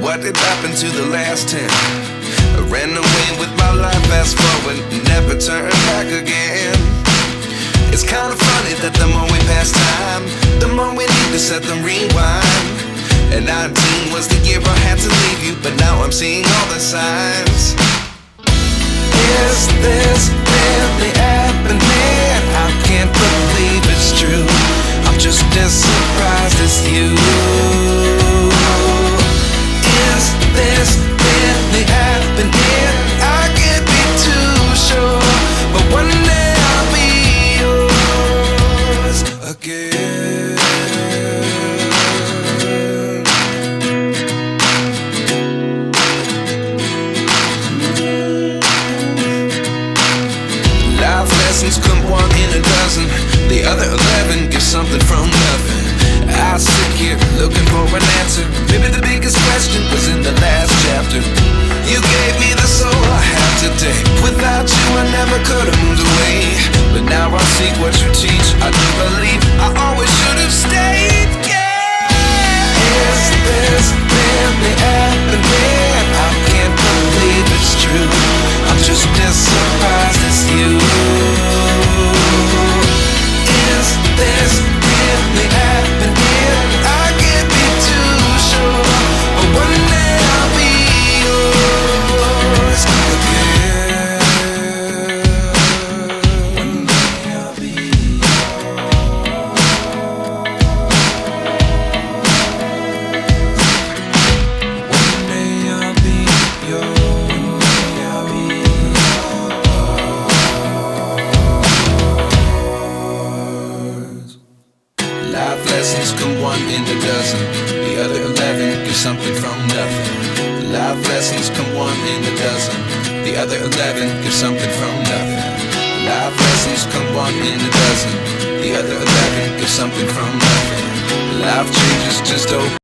what did happen to the last 10? I ran away with my life, fast forward, never turn back again. It's kind of funny that the more we pass time, the more we need to set the rewind. And 19 was the year I had to leave you, but now I'm seeing all the signs. Is this really happening? I can't believe it's true. I'm just as surprised as you. Is this really happening? I can't be too sure, but one day I'll be yours again. Life lessons come one in a dozen. The other 11 give something from nothing. I sit here looking for an answer. Maybe the biggest question was in the last chapter. You gave me the soul I have today. Without you I never could have moved away. But now I see what you teach. I do believe I always should have stayed. Yeah. Is this really happening? I can't believe it's true. I'm just as surprised as you. Is this really happening? I can't be too sure, but one day I'll be yours again. One day I'll be yours. One day I'll be yours. I'll be yours. Life lessons come one in a dozen. The other 11 give something from nothing. Life lessons come one in a dozen. The other 11 give something from nothing. Life lessons come one in a dozen. The other 11 give something from nothing. Life changes just open.